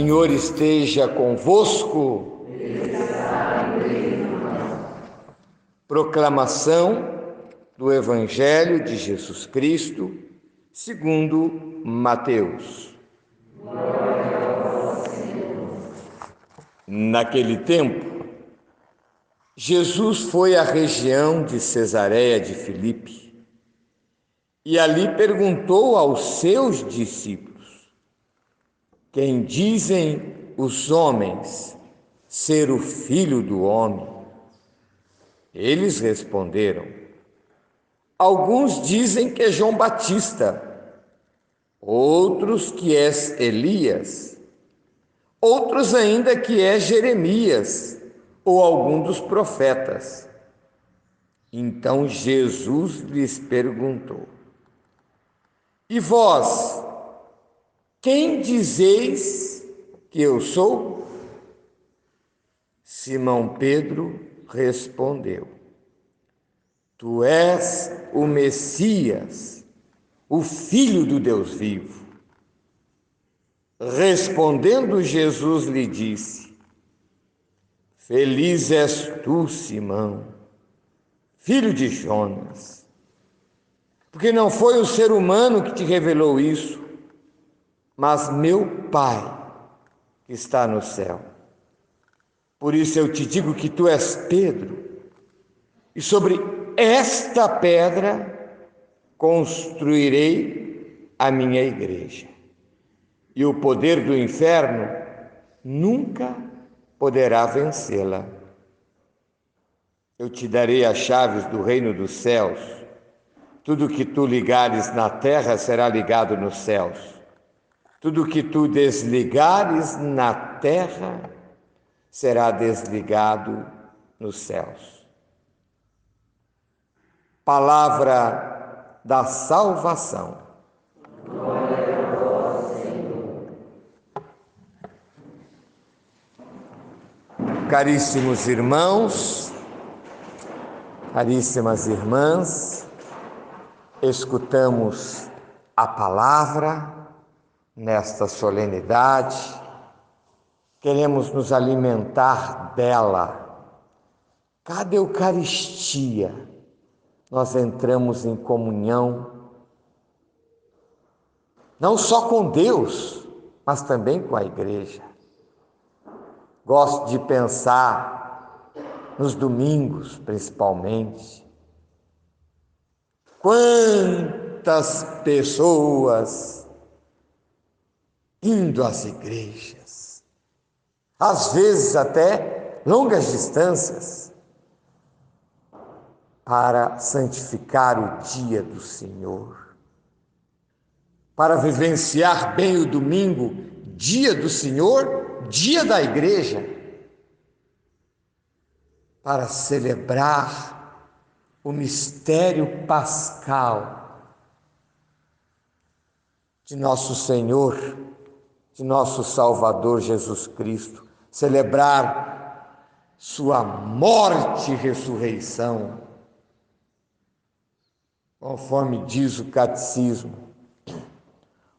Senhor esteja convosco. Proclamação do Evangelho de Jesus Cristo, segundo Mateus. Naquele tempo, Jesus foi à região de Cesareia de Filipe e ali perguntou aos seus discípulos: quem dizem os homens ser o Filho do Homem? Eles responderam: alguns dizem que é João Batista, outros que é Elias, outros ainda que é Jeremias ou algum dos profetas. Então Jesus lhes perguntou: e vós, quem dizeis que eu sou? Simão Pedro respondeu: tu és o Messias, o Filho do Deus vivo. Respondendo Jesus lhe disse: feliz és tu, Simão, filho de Jonas, porque não foi o ser humano que te revelou isso, mas meu Pai que está no céu. Por isso eu te digo que tu és Pedro, e sobre esta pedra construirei a minha igreja, e o poder do inferno nunca poderá vencê-la. Eu te darei as chaves do reino dos céus. Tudo que tu ligares na terra será ligado nos céus. Tudo que tu desligares na terra será desligado nos céus. Palavra da salvação. Glória a vós, Senhor. Caríssimos irmãos, caríssimas irmãs, escutamos a palavra nesta solenidade, queremos nos alimentar dela. Cada Eucaristia nós entramos em comunhão, não só com Deus, mas também com a Igreja. Gosto de pensar nos domingos, principalmente. Quantas pessoas indo às igrejas, às vezes até longas distâncias, para santificar o dia do Senhor, para vivenciar bem o domingo, dia do Senhor, dia da igreja, para celebrar o mistério pascal de nosso Senhor, de nosso Salvador Jesus Cristo, celebrar sua morte e ressurreição. Conforme diz o catecismo,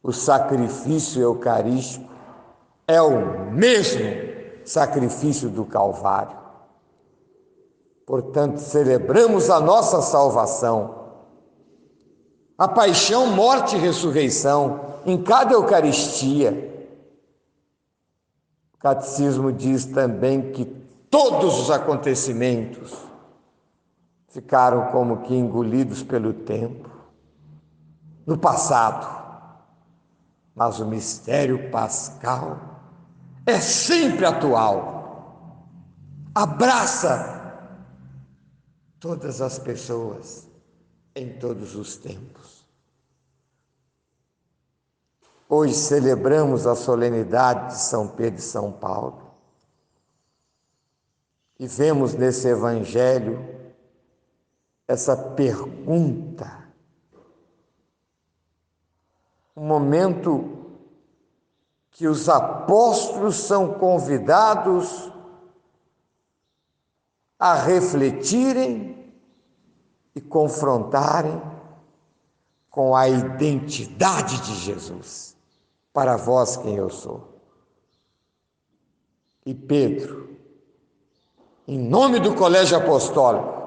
o sacrifício eucarístico é o mesmo sacrifício do Calvário. Portanto, celebramos a nossa salvação, a paixão, morte e ressurreição em cada Eucaristia. O catecismo diz também que todos os acontecimentos ficaram como que engolidos pelo tempo, no passado, mas o mistério pascal é sempre atual, abraça todas as pessoas em todos os tempos. Hoje celebramos a solenidade de São Pedro e São Paulo e vemos nesse Evangelho essa pergunta, um momento que os apóstolos são convidados a refletirem e confrontarem com a identidade de Jesus. Para vós, quem eu sou? E Pedro, em nome do colégio apostólico,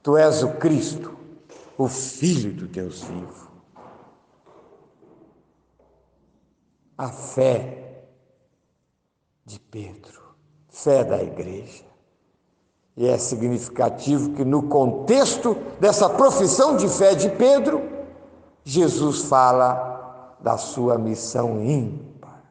tu és o Cristo, o Filho do Deus vivo. A fé de Pedro, fé da igreja. E é significativo que no contexto dessa profissão de fé de Pedro, Jesus fala da sua missão ímpar.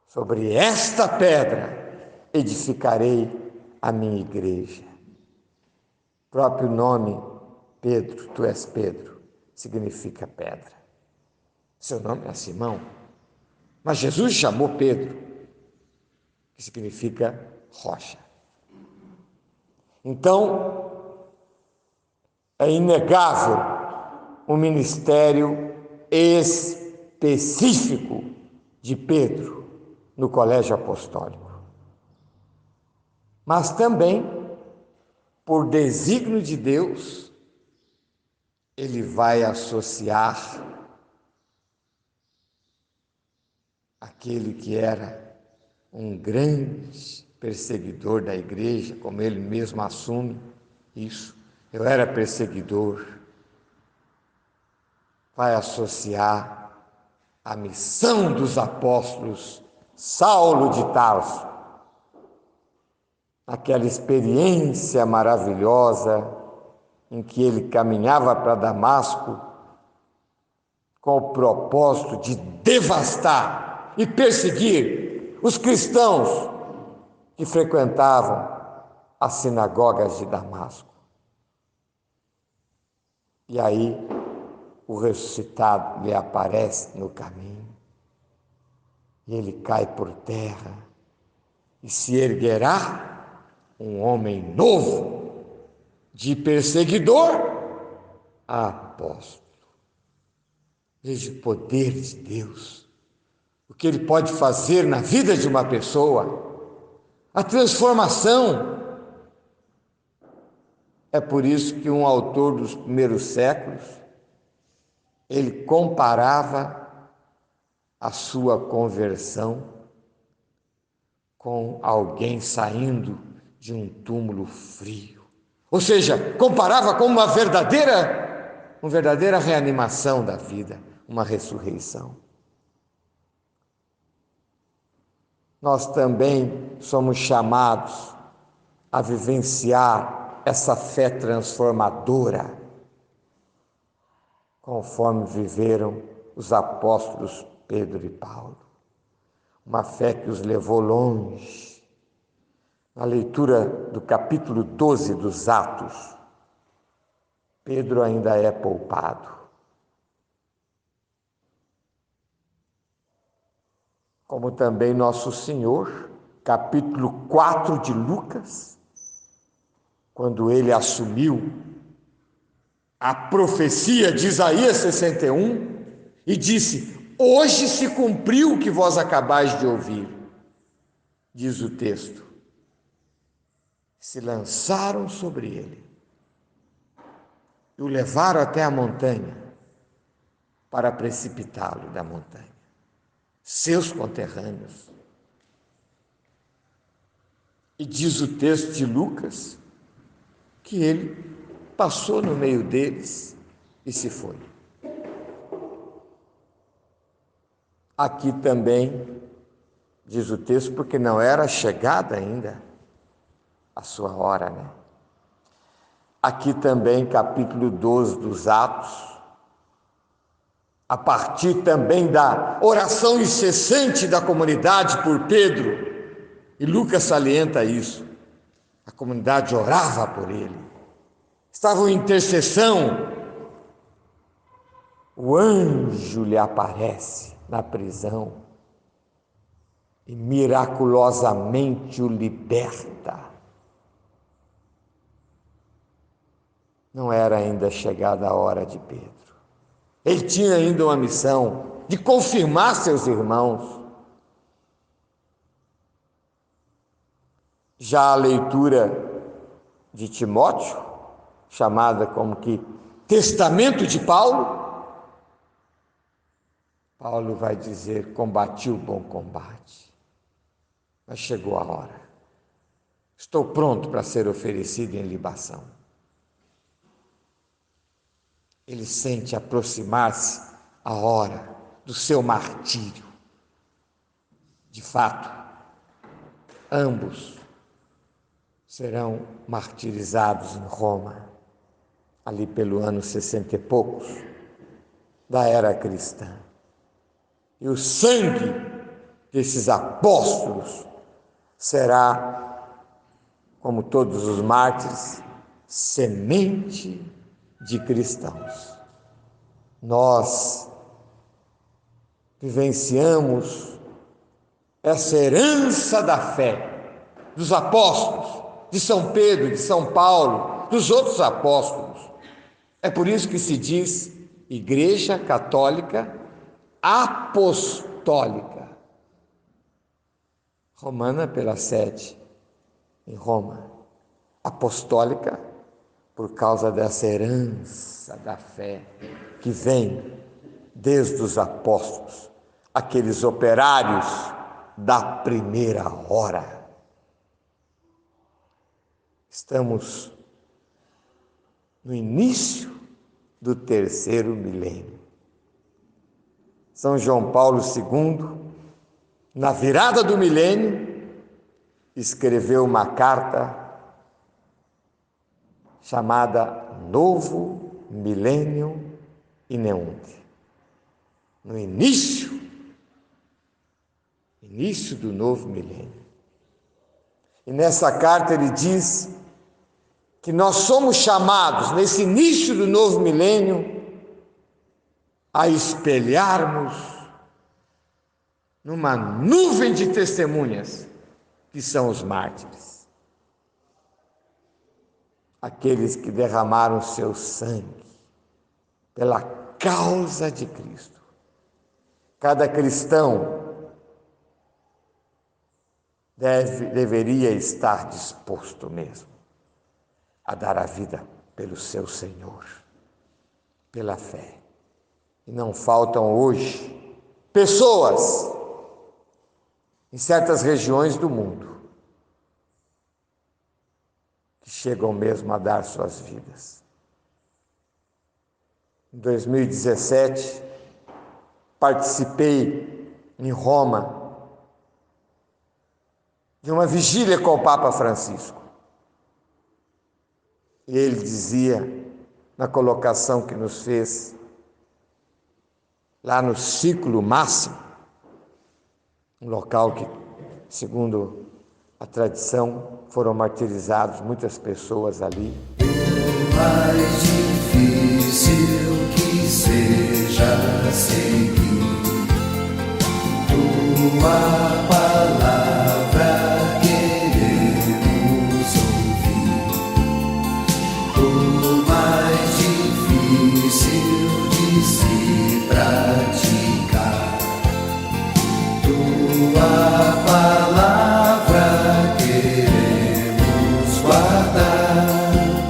Sobre esta pedra edificarei a minha igreja. O próprio nome Pedro, tu és Pedro, significa pedra. Seu nome é Simão, mas Jesus chamou Pedro, que significa rocha. Então, é inegável o ministério específico de Pedro no colégio apostólico. Mas também, por desígnio de Deus, ele vai associar aquele que era um grande perseguidor da igreja, como ele mesmo assume isso. Eu era perseguidor. Vai associar a missão dos apóstolos Saulo de Tarso, aquela experiência maravilhosa em que ele caminhava para Damasco com o propósito de devastar e perseguir os cristãos que frequentavam as sinagogas de Damasco. E aí o ressuscitado lhe aparece no caminho e ele cai por terra e se erguerá um homem novo, de perseguidor a apóstolo. Veja o poder de Deus, o que Ele pode fazer na vida de uma pessoa, a transformação. É por isso que um autor dos primeiros séculos, ele comparava a sua conversão com alguém saindo de um túmulo frio. Ou seja, comparava com uma verdadeira reanimação da vida, uma ressurreição. Nós também somos chamados a vivenciar essa fé transformadora, conforme viveram os apóstolos Pedro e Paulo. Uma fé que os levou longe. Na leitura do capítulo 12 dos Atos, Pedro ainda é poupado. Como também Nosso Senhor, capítulo 4 de Lucas, quando ele assumiu a profecia de Isaías 61 e disse: hoje se cumpriu o que vós acabais de ouvir. Diz o texto: se lançaram sobre ele e o levaram até a montanha para precipitá-lo da montanha. Seus conterrâneos. E diz o texto de Lucas que ele passou no meio deles e se foi. Aqui também diz o texto, porque não era chegada ainda a sua hora, né? Aqui também, capítulo 12 dos Atos, a partir também da oração incessante da comunidade por Pedro, e Lucas salienta isso, a comunidade orava por ele, estavam em intercessão. O anjo lhe aparece na prisão e miraculosamente o liberta. Não era ainda chegada a hora de Pedro. Ele tinha ainda uma missão de confirmar seus irmãos. Já a leitura de Timóteo, chamada como que Testamento de Paulo, Paulo vai dizer: combati o bom combate, mas chegou a hora. Estou pronto para ser oferecido em libação. Ele sente aproximar-se a hora do seu martírio. De fato, ambos serão martirizados em Roma, ali pelo ano 60 e poucos da era cristã. E o sangue desses apóstolos será, como todos os mártires, semente de cristãos. Nós vivenciamos essa herança da fé dos apóstolos, de São Pedro, de São Paulo, dos outros apóstolos. É por isso que se diz Igreja Católica Apostólica, romana pela sede em Roma, apostólica por causa dessa herança da fé que vem desde os apóstolos, aqueles operários da primeira hora. Estamos no início do terceiro milênio. São João Paulo II, na virada do milênio, escreveu uma carta chamada Novo Milênio Ineunte. No início do novo milênio. E nessa carta ele diz que nós somos chamados, nesse início do novo milênio, a espelharmos numa nuvem de testemunhas que são os mártires. Aqueles que derramaram seu sangue pela causa de Cristo. Cada cristão deveria estar disposto mesmo a dar a vida pelo seu Senhor, pela fé. E não faltam hoje pessoas em certas regiões do mundo que chegam mesmo a dar suas vidas. Em 2017, participei em Roma de uma vigília com o Papa Francisco. E ele dizia, na colocação que nos fez, lá no ciclo máximo, um local que, segundo a tradição, foram martirizados muitas pessoas ali. Por mais difícil que seja seguir tua